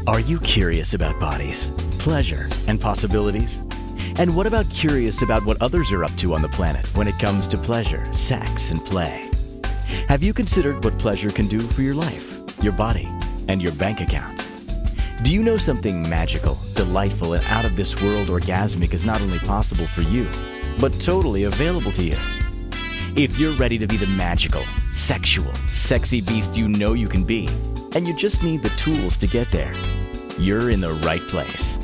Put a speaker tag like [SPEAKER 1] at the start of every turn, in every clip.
[SPEAKER 1] Are you curious about bodies, pleasure, and possibilities? And what about curious about what others are up to on the planet when it comes to pleasure, sex, and play? Have you considered what pleasure can do for your life, your body, and your bank account? Do you know something magical, delightful, and out of this world orgasmic is not only possible for you, but totally available to you? If you're ready to be the magical, sexual, sexy beast you know you can be, and you just need the tools to get there, you're in the right place.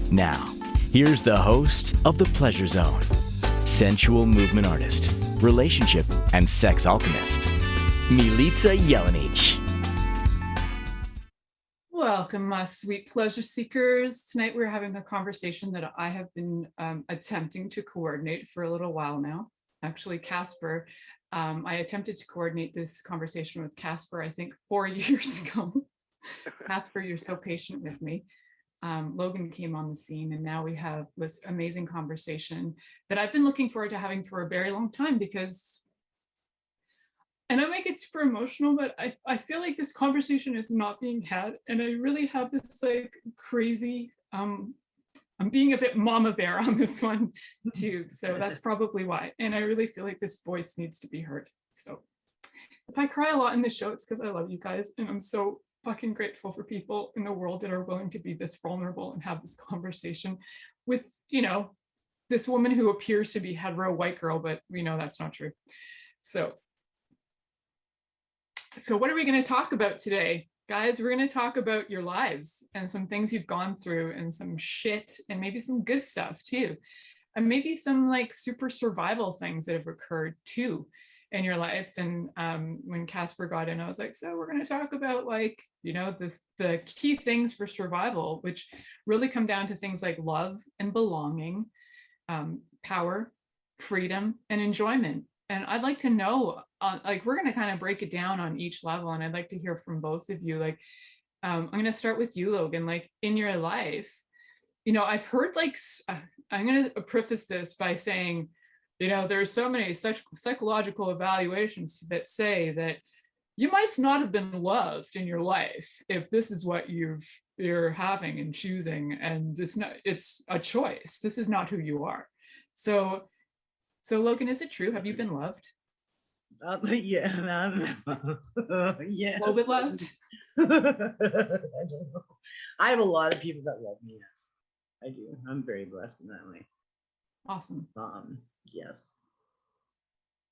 [SPEAKER 1] Now, here's the host of The Pleasure Zone, sensual movement artist, relationship and sex alchemist, Milica Jelenic.
[SPEAKER 2] Welcome, my sweet pleasure seekers. Tonight we're having a conversation that I have been attempting to coordinate for a little while now. Actually, Casper, I attempted to coordinate this conversation with Casper, I think 4 years ago. Casper, you're so patient with me. Logan came on the scene, and now we have this amazing conversation that I've been looking forward to having for a very long time because, and I might get super emotional, but I feel like this conversation is not being had, and I really have this like crazy, I'm being a bit mama bear on this one too, so that's probably why. And I really feel like this voice needs to be heard. So if I cry a lot in this show, it's because I love you guys, and I'm so fucking grateful for people in the world that are willing to be this vulnerable and have this conversation with, you know, this woman who appears to be hetero white girl, but we know that's not true. So what are we going to talk about today? Guys, we're going to talk about your lives and some things you've gone through and some shit and maybe some good stuff too. And maybe some like super survival things that have occurred too in your life. And when Casper got in, I was like, so we're going to talk about like, you know, the key things for survival, which really come down to things like love and belonging, power, freedom, and enjoyment. And I'd like to know, like, we're going to kind of break it down on each level. And I'd like to hear from both of you. Like, I'm going to start with you, Logan. Like, in your life, you know, I've heard like, I'm going to preface this by saying, you know, there's so many such psychological evaluations that say that you might not have been loved in your life if this is what you're having and choosing, and it's a choice. This is not who you are. So Logan, is it true? Have you been loved?
[SPEAKER 3] Yeah, yes.
[SPEAKER 2] A little bit loved?
[SPEAKER 3] I don't know. I have a lot of people that love me. Yes, I do. I'm very blessed in that way.
[SPEAKER 2] Awesome.
[SPEAKER 3] Yes.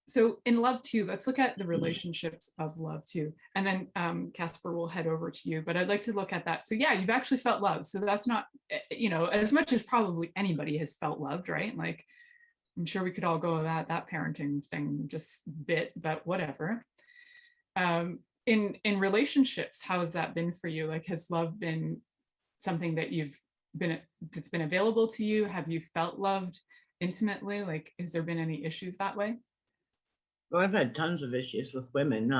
[SPEAKER 2] So in love too, let's look at the relationships of love too. And then Casper will head over to you, but I'd like to look at that. So yeah, you've actually felt love. So that's not, you know, as much as probably anybody has felt loved, right? Like, I'm sure we could all go that parenting thing just bit, but whatever. In relationships, how has that been for you? Like, has love been something that that's been available to you? Have you felt loved intimately? Like, has there been any issues that way?
[SPEAKER 3] Well, I've had tons of issues with women.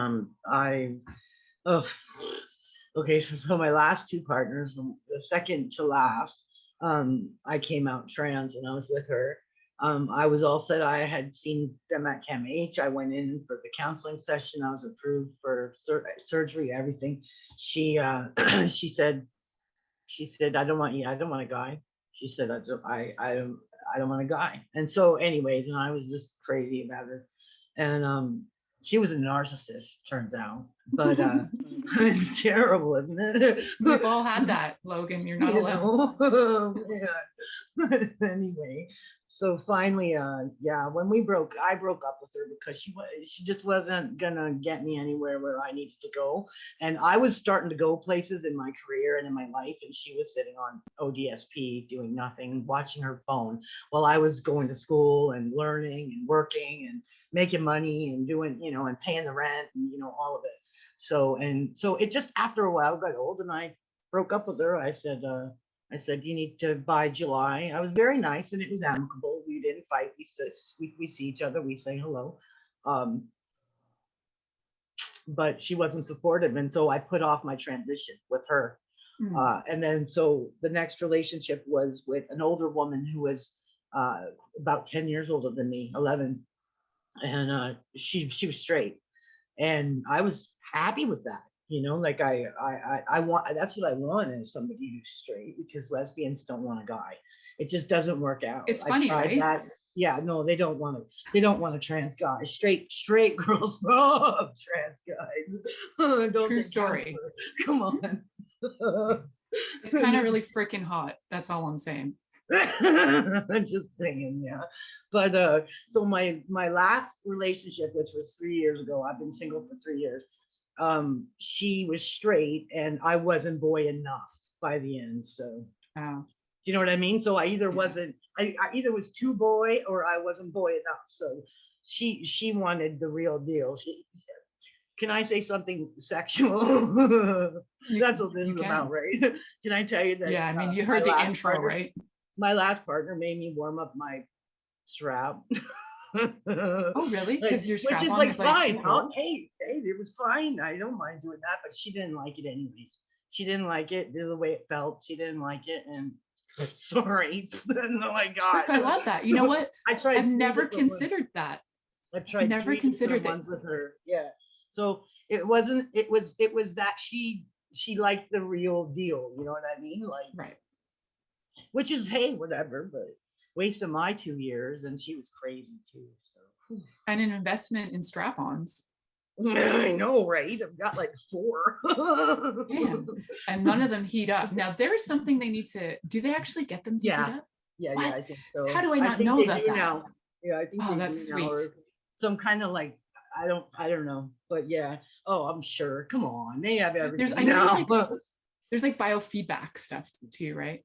[SPEAKER 3] Okay, so my last two partners, the second to last, I came out trans and I was with her. I was all set. I had seen them at Chem H. I went in for the counseling session. I was approved for surgery, everything. She said, I don't want you. I don't want a guy. She said, I don't want a guy. And so anyways, and I was just crazy about her. And she was a narcissist, turns out. But it's terrible, isn't it?
[SPEAKER 2] We've all had that, Logan. You're not alone.
[SPEAKER 3] But anyway, so finally, when I broke up with her because she just wasn't gonna get me anywhere where I needed to go. And I was starting to go places in my career and in my life, and she was sitting on ODSP doing nothing, watching her phone while I was going to school and learning and working and making money and doing, you know, and paying the rent and, you know, all of it. So it just, after a while, got old, and I broke up with her. I said, you need to, by July. I was very nice, and it was amicable. We didn't fight. We see each other. We say hello. But she wasn't supportive, and so I put off my transition with her. And then so the next relationship was with an older woman who was about 10 years older than me, 11, and she was straight, and I was happy with that. You know, like I want, that's what I want is somebody who's straight, because lesbians don't want a guy. It just doesn't work out.
[SPEAKER 2] It's
[SPEAKER 3] I've
[SPEAKER 2] funny,
[SPEAKER 3] tried
[SPEAKER 2] right?
[SPEAKER 3] that. Yeah, no, they don't want to. They don't want a trans guy. Straight girls love trans guys. Don't
[SPEAKER 2] True
[SPEAKER 3] they,
[SPEAKER 2] story.
[SPEAKER 3] Casper? Come on.
[SPEAKER 2] It's kind of really freaking hot. That's all I'm saying.
[SPEAKER 3] I'm just saying, yeah. But so my last relationship, which was 3 years ago, I've been single for 3 years. She was straight and I wasn't boy enough by the end. So
[SPEAKER 2] Wow.
[SPEAKER 3] do you know what I mean? So I either wasn't, I either was too boy or I wasn't boy enough. So she wanted the real deal. She, can I say something sexual? That's what this is about, right? Can I tell you that?
[SPEAKER 2] Yeah, I mean, you heard the intro,
[SPEAKER 3] partner,
[SPEAKER 2] right?
[SPEAKER 3] My last partner made me warm up my strap.
[SPEAKER 2] Oh, really? Because your strap
[SPEAKER 3] which is
[SPEAKER 2] on
[SPEAKER 3] like
[SPEAKER 2] is like
[SPEAKER 3] fine.
[SPEAKER 2] too cold?
[SPEAKER 3] Hey, it was fine. I don't mind doing that, but she didn't like it anyways. She didn't like it the way it felt. She didn't like it, and sorry. Oh my god!
[SPEAKER 2] Frick, I love that. You know what?
[SPEAKER 3] I tried.
[SPEAKER 2] I've never considered that.
[SPEAKER 3] I've tried
[SPEAKER 2] never
[SPEAKER 3] three
[SPEAKER 2] considered
[SPEAKER 3] different
[SPEAKER 2] it.
[SPEAKER 3] ones with her. Yeah. So it wasn't. It was that she liked the real deal. You know what I mean? Like,
[SPEAKER 2] Right.
[SPEAKER 3] which is, hey, whatever, but waste of my 2 years, and she was crazy too. So.
[SPEAKER 2] And an investment in strap-ons.
[SPEAKER 3] I know, right? I've got like 4.
[SPEAKER 2] Man. And none of them heat up. Now there is something they need to. Do they actually get them to heat up?
[SPEAKER 3] Yeah,
[SPEAKER 2] What?
[SPEAKER 3] yeah, I think so.
[SPEAKER 2] How do I not know about that?
[SPEAKER 3] Now. Yeah, I think
[SPEAKER 2] Oh,
[SPEAKER 3] they
[SPEAKER 2] that's
[SPEAKER 3] do now.
[SPEAKER 2] sweet.
[SPEAKER 3] Or some kind of like, I don't know, but yeah. Oh, I'm sure. Come on, they have everything.
[SPEAKER 2] I know there's like biofeedback stuff too, right?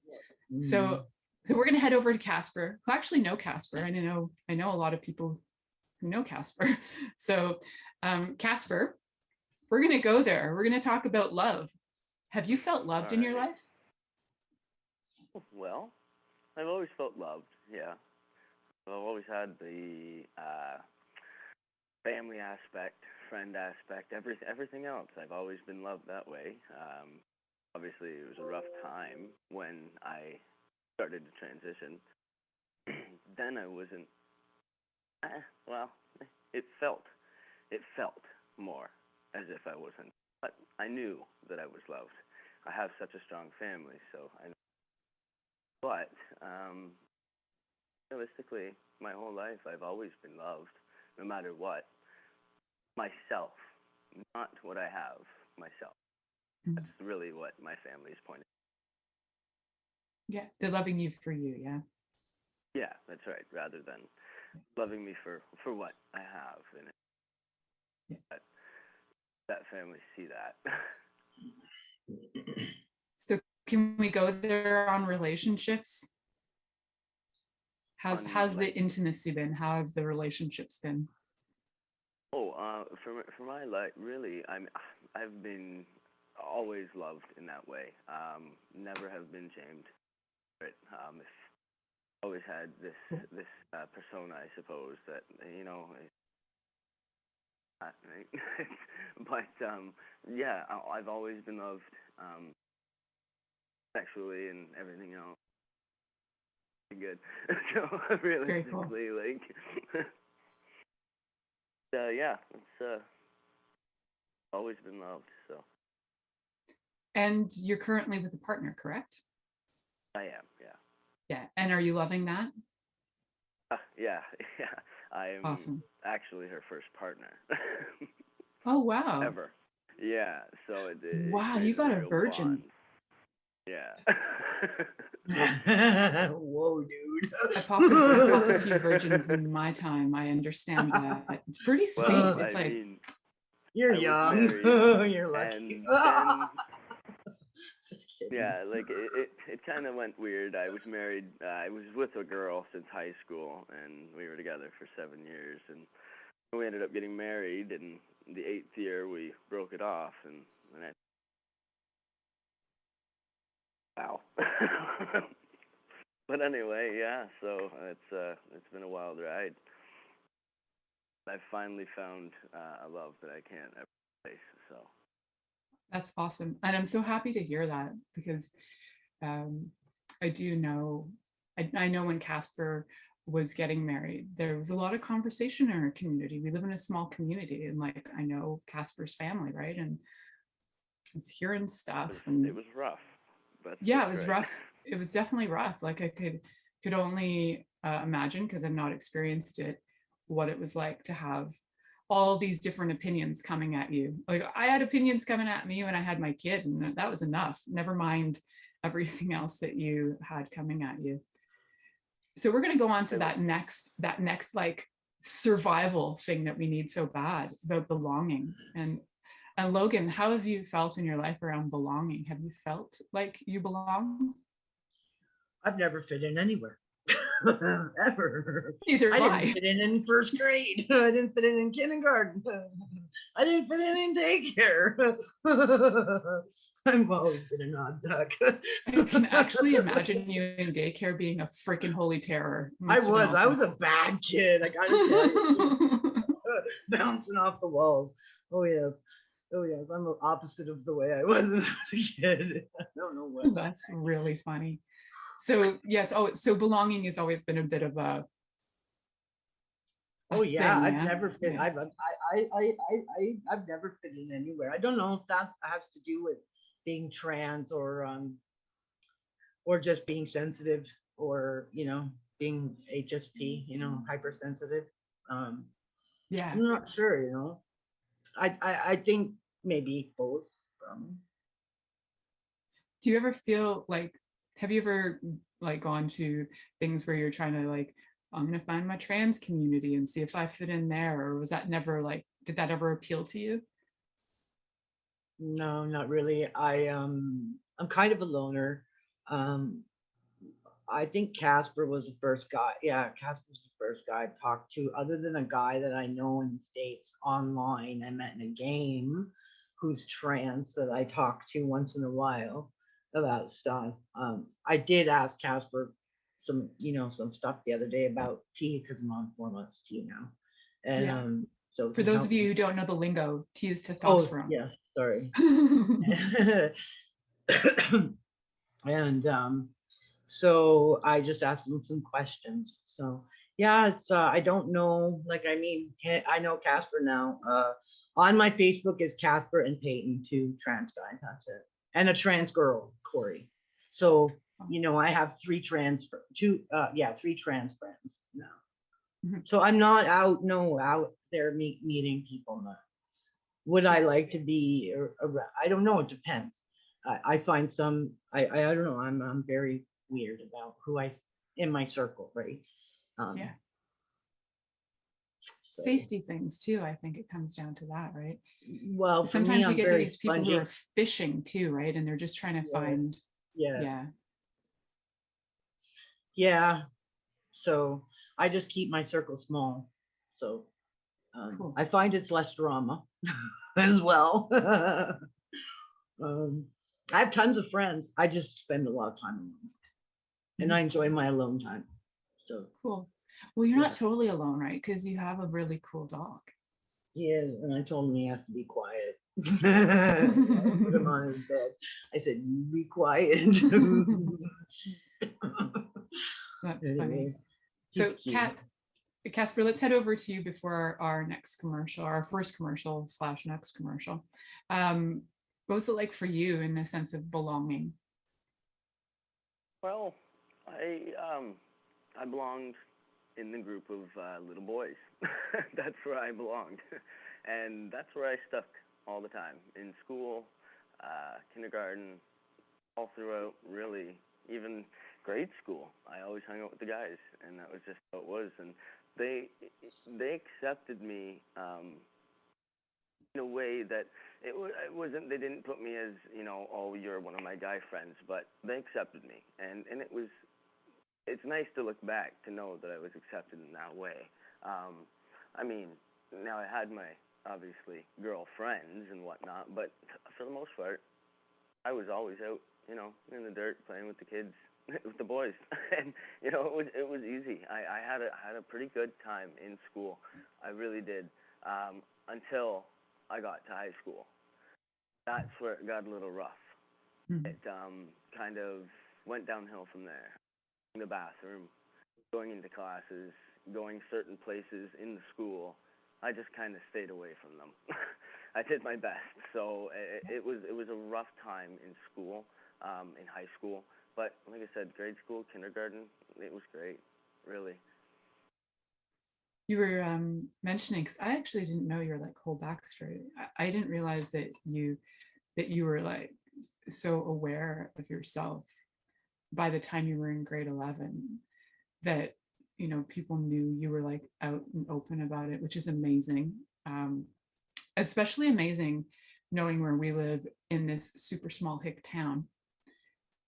[SPEAKER 3] Yes.
[SPEAKER 2] So we're gonna head over to Casper, who actually know Casper. I know a lot of people who know Casper. So Casper, we're gonna go there. We're gonna talk about love. Have you felt loved in your life?
[SPEAKER 4] Well, I've always felt loved, yeah. I've always had the family aspect, friend aspect, everything else. I've always been loved that way. Obviously, it was a rough time when I started to transition. Then I wasn't, well, it felt more as if I wasn't. But I knew that I was loved. I have such a strong family, so I know. But realistically, my whole life, I've always been loved, no matter what. Myself, not what I have, myself. That's really what my family's pointed.
[SPEAKER 2] Yeah, they're loving you for you, yeah.
[SPEAKER 4] Yeah, that's right, rather than loving me for what I have. And that family see that.
[SPEAKER 2] So can we go there on relationships? How's the intimacy been? How have the relationships been?
[SPEAKER 4] Oh, for my life, really, I've been always loved in that way. Never have been shamed. But always had this persona, I suppose, that right? But yeah, I've always been loved sexually and everything else. Good. So realistically, cool. Like, yeah, it's always been loved. So.
[SPEAKER 2] And you're currently with a partner, correct?
[SPEAKER 4] I am, yeah.
[SPEAKER 2] Yeah, and are you loving that?
[SPEAKER 4] Yeah. I am
[SPEAKER 2] awesome.
[SPEAKER 4] Actually her first partner.
[SPEAKER 2] Oh, wow.
[SPEAKER 4] Ever. Yeah, so
[SPEAKER 2] wow, you got a virgin.
[SPEAKER 4] Bond. Yeah.
[SPEAKER 3] Whoa, dude.
[SPEAKER 2] I popped a few virgins in my time. I understand that. It's pretty sweet.
[SPEAKER 4] Well,
[SPEAKER 2] it's
[SPEAKER 3] you're young. You're lucky. Just kidding.
[SPEAKER 4] Yeah, like it kind of went weird. I was married. I was with a girl since high school, and we were together for 7 years, and we ended up getting married. And the 8th year, we broke it off, and wow. But anyway, yeah. So it's been a wild ride. I finally found a love that I can't ever replace. So.
[SPEAKER 2] That's awesome. And I'm so happy to hear that, because I do know, I know when Casper was getting married, there was a lot of conversation in our community. We live in a small community, and like, I know Casper's family, right? And was hearing stuff,
[SPEAKER 4] It
[SPEAKER 2] and
[SPEAKER 4] was rough. That's
[SPEAKER 2] yeah, it
[SPEAKER 4] that's
[SPEAKER 2] was
[SPEAKER 4] right.
[SPEAKER 2] rough. It was definitely rough. Like I could only imagine, because I've not experienced it, what it was like to have all these different opinions coming at you. Like I had opinions coming at me when I had my kid, and that was enough. Never mind everything else that you had coming at you. So we're going to go on to that next like survival thing that we need so bad, about belonging. And Logan, how have you felt in your life around belonging? Have you felt like you belong?
[SPEAKER 3] I've never fit in anywhere. Ever.
[SPEAKER 2] Neither
[SPEAKER 3] I
[SPEAKER 2] have
[SPEAKER 3] didn't
[SPEAKER 2] I.
[SPEAKER 3] fit in first grade. I didn't fit in kindergarten. I didn't fit in daycare. I've always been an odd duck.
[SPEAKER 2] I can actually imagine you in daycare being a freaking holy terror.
[SPEAKER 3] I
[SPEAKER 2] Must have been
[SPEAKER 3] was
[SPEAKER 2] awesome.
[SPEAKER 3] a bad kid. I gotta tell you, bouncing off the walls. Oh yes. Oh yes. I'm the opposite of the way I was when I was a kid. I don't know what.
[SPEAKER 2] That's really funny. So yes, so belonging has always been a bit of a
[SPEAKER 3] Oh yeah,
[SPEAKER 2] thing,
[SPEAKER 3] I've
[SPEAKER 2] yeah.
[SPEAKER 3] never fit.
[SPEAKER 2] Yeah.
[SPEAKER 3] I've never fit in anywhere. I don't know if that has to do with being trans or just being sensitive, or being HSP, hypersensitive. Um,
[SPEAKER 2] Yeah.
[SPEAKER 3] I'm not sure. I think maybe both.
[SPEAKER 2] Do you ever feel like, have you ever like gone to things where you're trying to like, I'm gonna find my trans community and see if I fit in there, or was that never like, did that ever appeal to you?
[SPEAKER 3] No, not really. I'm kind of a loner. Um, I think Casper was the first guy. Yeah, Casper was the first guy I talked to, other than a guy that I know in the States online. I met in a game who's trans that I talk to once in a while about stuff. I did ask Casper some stuff the other day about tea, because I'm on 4 months tea now. And
[SPEAKER 2] Yeah.
[SPEAKER 3] so
[SPEAKER 2] For
[SPEAKER 3] he
[SPEAKER 2] those of
[SPEAKER 3] helped
[SPEAKER 2] you
[SPEAKER 3] me.
[SPEAKER 2] who don't know the lingo, T is
[SPEAKER 3] Oh,
[SPEAKER 2] testosterone.
[SPEAKER 3] yes, sorry. And so I just asked him some questions. So yeah, it's I don't know, like, I mean, I know Casper now. On my Facebook is Casper and Peyton, two trans guys, that's it, and a trans girl, Corey. So I have three trans friends now.
[SPEAKER 2] Mhm.
[SPEAKER 3] So I'm not out there meeting people now. Would I like to be around? I don't know, it depends. I find I don't know, I'm very weird about who I in my circle, right?
[SPEAKER 2] Yeah.
[SPEAKER 3] So,
[SPEAKER 2] Safety things too. I think it comes down to that, right?
[SPEAKER 3] well, for me,
[SPEAKER 2] Sometimes you
[SPEAKER 3] I'm
[SPEAKER 2] get
[SPEAKER 3] very
[SPEAKER 2] these people who
[SPEAKER 3] spongy.
[SPEAKER 2] are fishing too, right? And they're just trying to find,
[SPEAKER 3] Yeah.
[SPEAKER 2] yeah.
[SPEAKER 3] So I just keep my circle small. So
[SPEAKER 2] Cool.
[SPEAKER 3] I find it's less drama as well. I have tons of friends. I just spend a lot of time alone, and I enjoy my alone time. So
[SPEAKER 2] Cool. Well, you're
[SPEAKER 3] Yeah.
[SPEAKER 2] not totally alone, right? Because you have a really cool dog.
[SPEAKER 3] he is, and I told him he has to be quiet. I put him on his bed. I said, "You be quiet."
[SPEAKER 2] That's
[SPEAKER 3] Anyway,
[SPEAKER 2] funny.
[SPEAKER 3] he's
[SPEAKER 2] So,
[SPEAKER 3] cute.
[SPEAKER 2] Casper, let's head over to you before our next commercial, our first commercial / next commercial. What was it like for you in the sense of belonging?
[SPEAKER 4] Well, I belonged in the group of little boys. That's where I belonged, and that's where I stuck all the time in school, kindergarten, all throughout. Really, even grade school, I always hung out with the guys, and that was just how it was. And they accepted me in a way that it wasn't. They didn't put me as oh, you're one of my guy friends, but they accepted me, and it's nice to look back to know that I was accepted in that way. I mean, now I had my obviously girlfriends and whatnot, but for the most part, I was always out, in the dirt playing with the kids, with the boys, and it was easy. I had a pretty good time in school. I really did, until I got to high school. That's where it got a little rough.
[SPEAKER 2] Mm-hmm.
[SPEAKER 4] It kind of went downhill from there. In the bathroom, going into classes, going certain places in the school, I just kind of stayed away from them. I did my best. So it was a rough time in school, in high school. But like I said, grade school, kindergarten, it was great, really.
[SPEAKER 2] You were mentioning, because I actually didn't know your like whole backstory. I didn't realize that you were like so aware of yourself by the time you were in grade 11, that people knew you were like out and open about it, which is amazing. Especially amazing knowing where we live in this super small hick town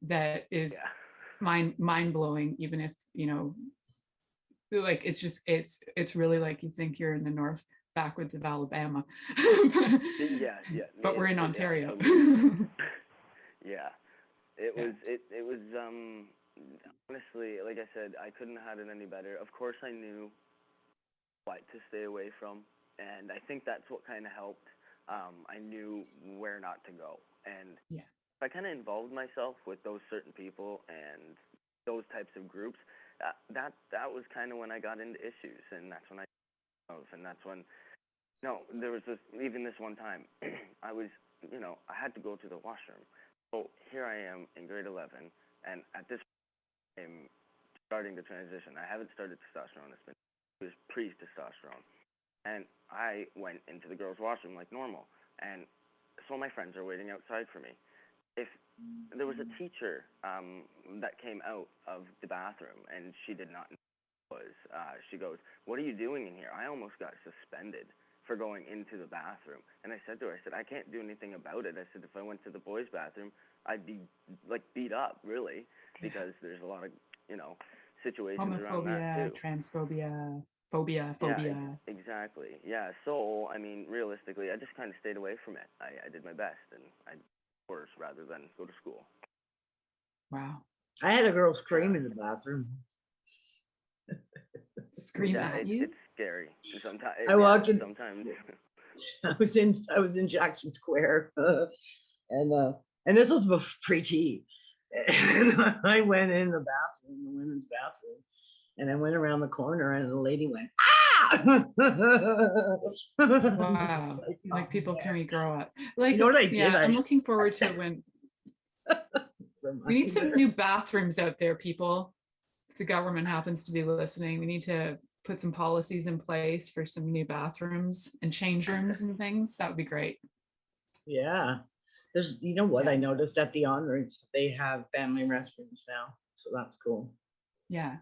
[SPEAKER 2] that is mind-blowing, even if like it's really like you think you're in the north backwoods of Alabama.
[SPEAKER 4] Yeah.
[SPEAKER 2] But we're in Ontario.
[SPEAKER 4] Yeah. It was honestly, like I said, I couldn't have had it any better. Of course I knew what to stay away from, and I think that's what kind of helped. I knew where not to go, and I kind of involved myself with those certain people and those types of groups. That was kind of when I got into issues, and that's when there was even this one time I was, I had to go to the washroom. So here I am in grade 11, and at this point, I'm starting to transition. I haven't started testosterone. It was pre-testosterone. And I went into the girls' washroom like normal. And so my friends are waiting outside for me. If there was a teacher that came out of the bathroom, and she did not know what it was, she goes, "What are you doing in here?" I almost got suspended for going into the bathroom. And I said to her, I can't do anything about it. I said, if I went to the boys' bathroom, I'd be like beat up, really, because there's a lot of, situations around that too.
[SPEAKER 2] Transphobia, phobia.
[SPEAKER 4] Yeah, exactly. Yeah. So, I mean, realistically, I just kind of stayed away from it. I did my best, and I worse rather than go to school.
[SPEAKER 2] Wow.
[SPEAKER 3] I had a girl scream in the bathroom.
[SPEAKER 2] Scream at you?
[SPEAKER 4] It's scary. Sometimes
[SPEAKER 3] I walked in.
[SPEAKER 4] Sometimes.
[SPEAKER 3] I was in Jackson Square, and this was before pre-T. And I went in the bathroom, the women's bathroom, and I went around the corner, and the lady went, "Ah!"
[SPEAKER 2] Wow. Like, people, can we grow up? Like,
[SPEAKER 3] you know what I did?
[SPEAKER 2] Yeah, I'm looking forward to when we need some new bathrooms out there, people. If the government happens to be listening, we need to put some policies in place for some new bathrooms and change rooms and things. That would be great.
[SPEAKER 3] Yeah. There's, what I noticed at the on-routes, they have family restrooms now. So that's cool.
[SPEAKER 2] Yeah.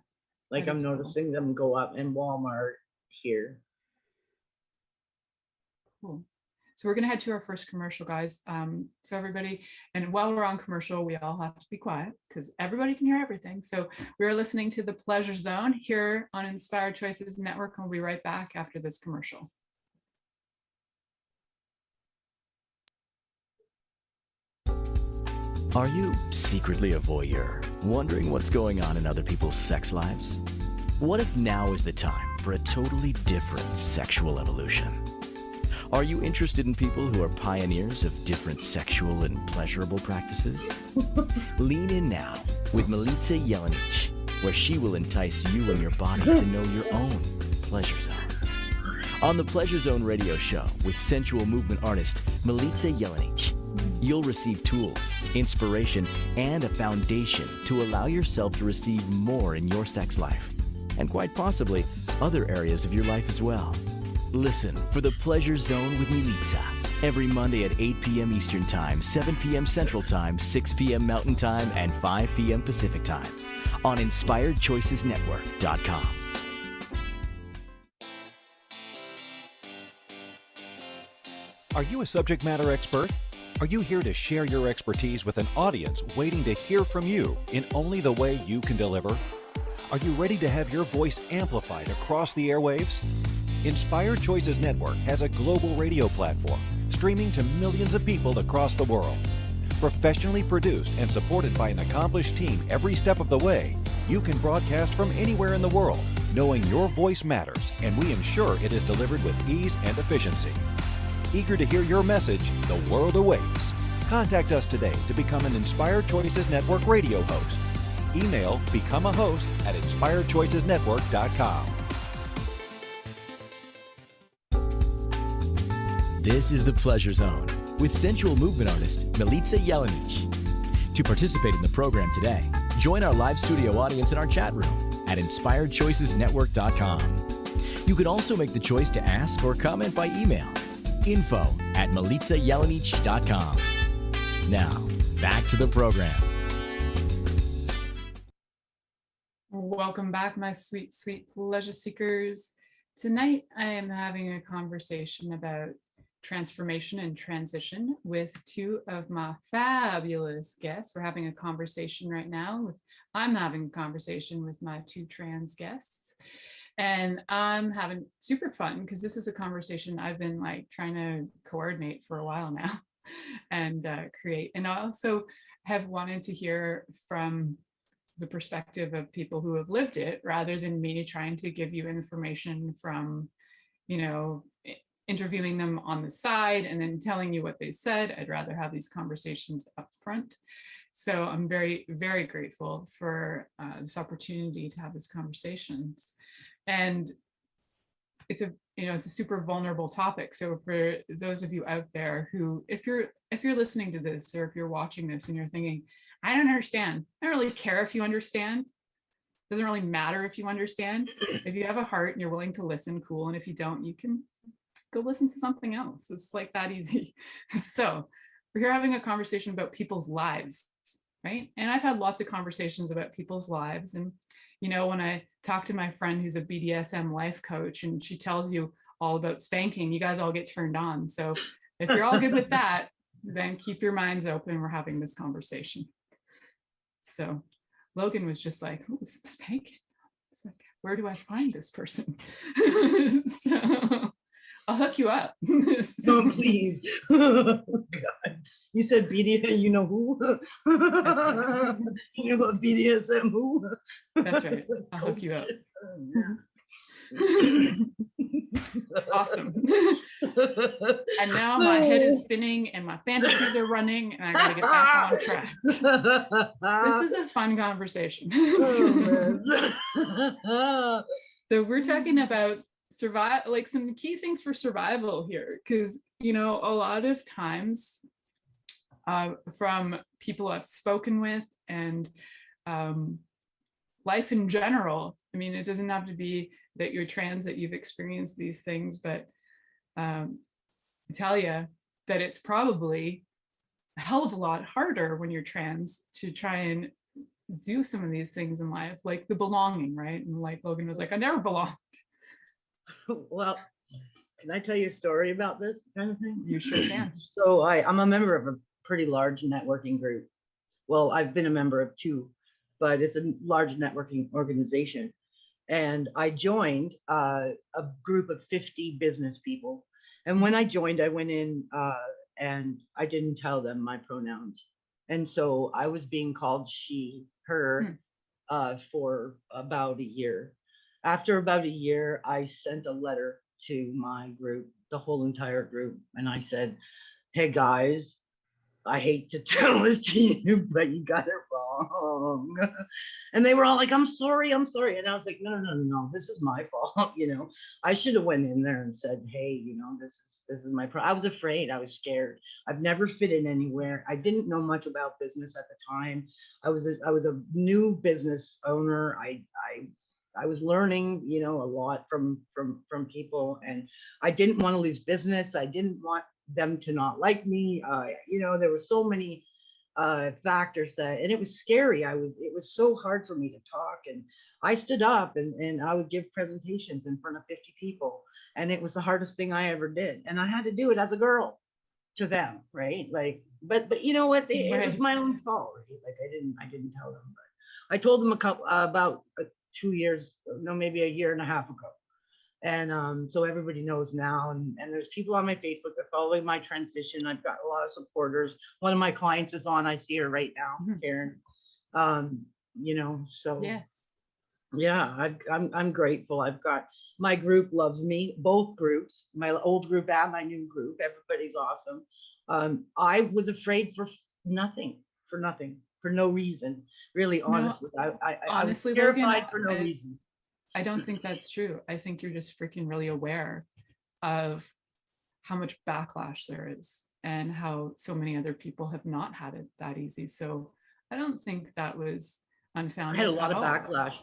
[SPEAKER 3] Like, I'm noticing them go up in Walmart here.
[SPEAKER 2] Cool. So we're going to head to our first commercial, guys. So everybody, and while we're on commercial, we all have to be quiet because everybody can hear everything. So we're listening to The Pleasure Zone here on Inspired Choices Network, and we'll be right back after this commercial.
[SPEAKER 1] Are you secretly a voyeur, wondering what's going on in other people's sex lives? What if now is the time for a totally different sexual evolution? Are you interested in people who are pioneers of different sexual and pleasurable practices? Lean in now with Milica Jelenic, where she will entice you and your body to know your own pleasure zone. On the Pleasure Zone radio show with sensual movement artist Milica Jelenic, you'll receive tools, inspiration, and a foundation to allow yourself to receive more in your sex life, and quite possibly other areas of your life as well. Listen for The Pleasure Zone with Milica every Monday at 8 p.m. Eastern Time, 7 p.m. Central Time, 6 p.m. Mountain Time, and 5 p.m. Pacific Time on InspiredChoicesNetwork.com.
[SPEAKER 5] Are you a subject matter expert? Are you here to share your expertise with an audience waiting to hear from you in only the way you can deliver? Are you ready to have your voice amplified across the airwaves? Inspired Choices Network has a global radio platform streaming to millions of people across the world. Professionally produced and supported by an accomplished team every step of the way, you can broadcast from anywhere in the world, knowing your voice matters, and we ensure it is delivered with ease and efficiency. Eager to hear your message, the world awaits. Contact us today to become an Inspired Choices Network radio host. Email become a host at inspiredchoicesnetwork.com.
[SPEAKER 1] This is The Pleasure Zone with sensual movement artist Milica Jelenic. To participate in the program today, join our live studio audience in our chat room at inspiredchoicesnetwork.com. You can also make the choice to ask or comment by email, info@milicajelenic.com. Now, back to the program.
[SPEAKER 2] Welcome back, my sweet, sweet pleasure seekers. Tonight, I am having a conversation about transformation and transition with two of my fabulous guests. We're having a conversation right now I'm having a conversation with my two trans guests, and I'm having super fun because this is a conversation I've been like trying to coordinate for a while now and create. And I also have wanted to hear from the perspective of people who have lived it rather than me trying to give you information from, interviewing them on the side and then telling you what they said. I'd rather have these conversations up front. So I'm very, very grateful for this opportunity to have these conversations. And it's a super vulnerable topic. So for those of you out there who, if you're listening to this or if you're watching this and you're thinking, I don't understand. I don't really care if you understand. It doesn't really matter if you understand. If you have a heart and you're willing to listen, cool. And if you don't, you can go listen to something else. It's like that easy. So we're here having a conversation about people's lives, right? And I've had lots of conversations about people's lives. And, when I talk to my friend who's a BDSM life coach and she tells you all about spanking, you guys all get turned on. So if you're all good with that, then keep your minds open. We're having this conversation. So Logan was just like, oh, spanking. It's like, where do I find this person? So I'll hook you up.
[SPEAKER 3] No, please. Oh, God. You said BDSM, you know who?
[SPEAKER 2] That's right.
[SPEAKER 3] You know what BDSM who?
[SPEAKER 2] That's right. I'll hook you up. Awesome. And now my head is spinning and my fantasies are running and I gotta get back on track. This is a fun conversation. So we're talking about like some key things for survival here, because a lot of times from people I've spoken with and life in general, it doesn't have to be that you're trans that you've experienced these things, but I tell you that it's probably a hell of a lot harder when you're trans to try and do some of these things in life, like the belonging, right? And like Logan was like, I never belonged.
[SPEAKER 3] Well, can I tell you a story about this kind of thing?
[SPEAKER 2] You sure can.
[SPEAKER 3] So I'm a member of a pretty large networking group. Well, I've been a member of two, but it's a large networking organization. And I joined a group of 50 business people. And when I joined, I went in and I didn't tell them my pronouns. And so I was being called she, her for about a year. After about a year, I sent a letter to my group, the whole entire group. And I said, hey guys, I hate to tell this to you, but you got it wrong. And they were all like, I'm sorry. And I was like, no, this is my fault. I should have went in there and said, hey, this is my I was afraid. I was scared. I've never fit in anywhere. I didn't know much about business at the time. I was a new business owner. I was learning, a lot from people, and I didn't want to lose business. I didn't want them to not like me. There were so many factors and it was scary. It was so hard for me to talk, and I stood up and I would give presentations in front of 50 people, and it was the hardest thing I ever did. And I had to do it as a girl to them, right? Like, but you know what? It was my own fault, right? Like I didn't tell them, but I told them about 2 years, no, maybe a year and a half ago. And so everybody knows now. And there's people on my Facebook that follow my transition. I've got a lot of supporters. One of my clients is on. I see her right now, Karen. So
[SPEAKER 2] yes.
[SPEAKER 3] Yeah, I'm grateful. I've got my group loves me, both groups, my old group and my new group. Everybody's awesome. I was afraid for nothing, for no reason. Really, honestly, I was terrified, Logan, for no reason.
[SPEAKER 2] I don't think that's true. I think you're just freaking really aware of how much backlash there is and how so many other people have not had it that easy. So I don't think that was
[SPEAKER 3] I
[SPEAKER 2] unfounded
[SPEAKER 3] had a lot
[SPEAKER 2] at
[SPEAKER 3] of
[SPEAKER 2] all.
[SPEAKER 3] backlash.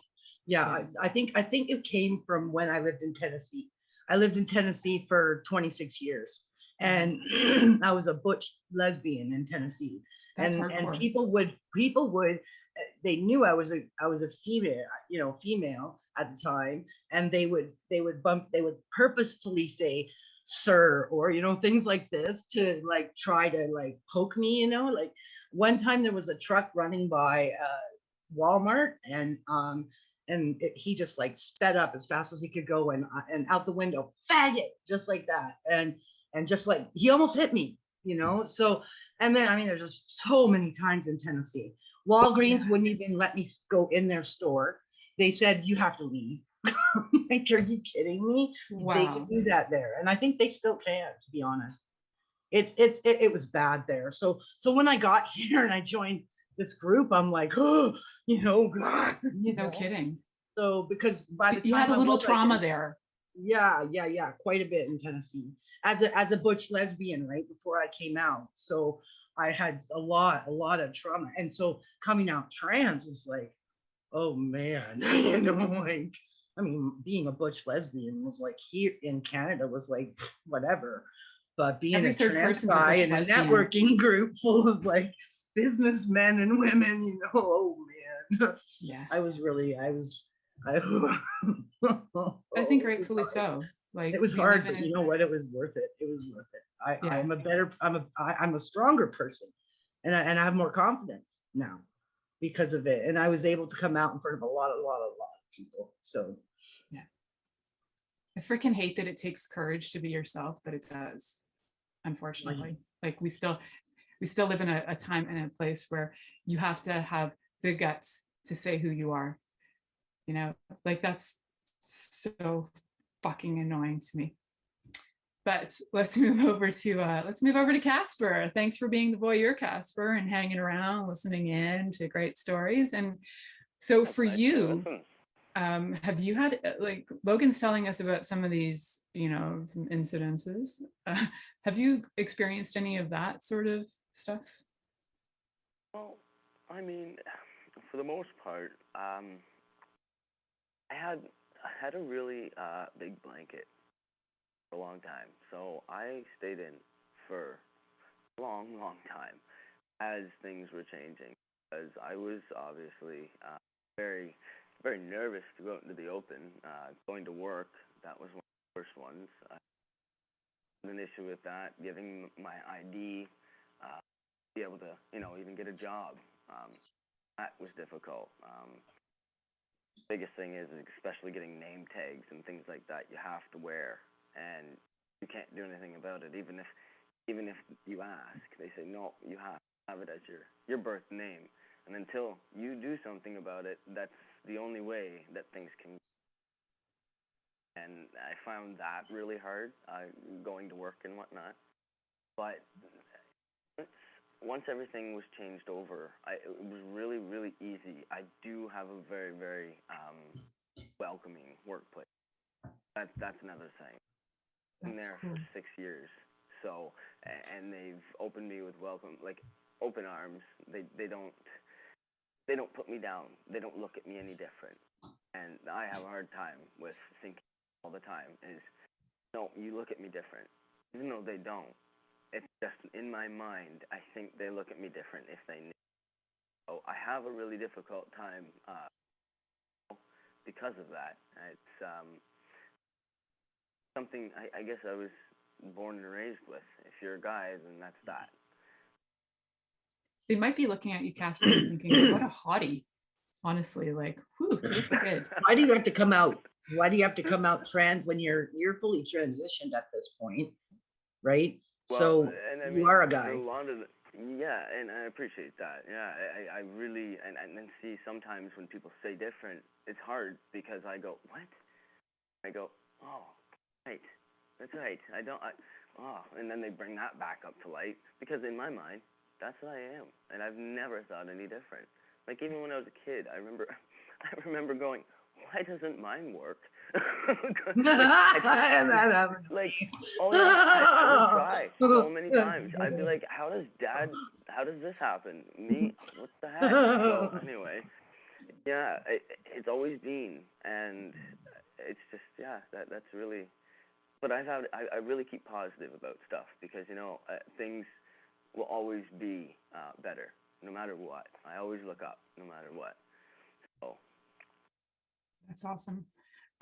[SPEAKER 3] Yeah,
[SPEAKER 2] Yeah.
[SPEAKER 3] I think it came from when I lived in Tennessee. I lived in Tennessee for 26 years, and I was a butch lesbian in Tennessee.
[SPEAKER 2] That's
[SPEAKER 3] And
[SPEAKER 2] hardcore.
[SPEAKER 3] people would they knew I was a female, female at the time, and they would purposefully say sir, or things like this, to like try to like poke me, like one time there was a truck running by Walmart, and he just like sped up as fast as he could go, and out the window, faggot, just like that, and just like he almost hit me, so. And then, I mean, there's just so many times in Tennessee. Walgreens wouldn't even let me go in their store. They said, you have to leave. Like, are you kidding me? They can
[SPEAKER 2] Wow.
[SPEAKER 3] do that there. And I think they still can, to be honest. It was bad there. So when I got here and I joined this group, I'm like, oh, God,
[SPEAKER 2] No kidding.
[SPEAKER 3] So because by the
[SPEAKER 2] You
[SPEAKER 3] time
[SPEAKER 2] had a
[SPEAKER 3] I
[SPEAKER 2] little
[SPEAKER 3] was,
[SPEAKER 2] trauma there.
[SPEAKER 3] yeah, quite a bit in Tennessee as a butch lesbian, right before I came out. So I had a lot of trauma, and so coming out trans was like, oh man, like, I mean, being a butch lesbian was like, here in Canada was like whatever, but being
[SPEAKER 2] Every
[SPEAKER 3] a
[SPEAKER 2] third
[SPEAKER 3] trans
[SPEAKER 2] person's a
[SPEAKER 3] guy
[SPEAKER 2] butch
[SPEAKER 3] in a
[SPEAKER 2] lesbian.
[SPEAKER 3] networking group full of like businessmen and women, oh man,
[SPEAKER 2] Yeah.
[SPEAKER 3] I
[SPEAKER 2] I think rightfully so. Like,
[SPEAKER 3] it was
[SPEAKER 2] we
[SPEAKER 3] hard,
[SPEAKER 2] live in
[SPEAKER 3] but you know what? It was worth it. It was worth it.
[SPEAKER 2] Yeah.
[SPEAKER 3] I'm a stronger person, and I have more confidence now because of it. And I was able to come out in front of a lot of people. So
[SPEAKER 2] Yeah. I freaking hate that it takes courage to be yourself, but it does, unfortunately. Like, we still live in a time and a place where you have to have the guts to say who you are. Like, that's so fucking annoying to me. But let's move over to Casper. Thanks for being the voyeur, Casper, and hanging around, listening in to great stories. And so for you, have you had, like, Logan's telling us about some of these, some incidences. Have you experienced any of that sort of stuff?
[SPEAKER 4] Well, I mean, for the most part, I had a really big blanket for a long time. So I stayed in for a long time as things were changing, because I was obviously very, very nervous to go out into the open. Going to work, that was one of the first ones. I had an issue with that, giving my ID, be able to, even get a job. That was difficult. Biggest thing is especially getting name tags and things like that you have to wear, and you can't do anything about it. Even if you ask, they say no, you have it as your birth name, and until you do something about it, that's the only way that things can. And I found that really hard, going to work and whatnot. But once everything was changed over, it was really, really easy. I do have a very, very welcoming workplace. That's another thing. I've been there for 6 years, so, and they've opened me with open arms. They don't put me down. They don't look at me any different. And I have a hard time with thinking all the time is, no, you look at me different, even though they don't. It's just in my mind, I think they look at me different if they knew. So I have a really difficult time because of that. It's something I guess I was born and raised with. If you're a guy, then that's that.
[SPEAKER 2] They might be looking at you, Casper, and thinking, what a hottie. Honestly, like, whew, you look good.
[SPEAKER 3] Why do you have to come out? Why do you have to come out trans when you're fully transitioned at this point, right?
[SPEAKER 4] Well,
[SPEAKER 3] so
[SPEAKER 4] and I
[SPEAKER 3] you
[SPEAKER 4] mean,
[SPEAKER 3] are a guy.
[SPEAKER 4] Yeah, and I appreciate that. Yeah, I really, and then see sometimes when people say different, it's hard because I go, what? I go, oh, right, that's right. And then they bring that back up to light, because in my mind, that's what I am, and I've never thought any different. Like, even when I was a kid, I remember going, why doesn't mine work?
[SPEAKER 3] That happened.
[SPEAKER 4] Like, oh yeah, I would try so many times. I'd be like, how does this happen? Me? What the heck? So anyway, yeah, it's always been, and it's just, yeah, that's really, but I really keep positive about stuff because, things will always be better no matter what. I always look up no matter what. So.
[SPEAKER 2] That's awesome.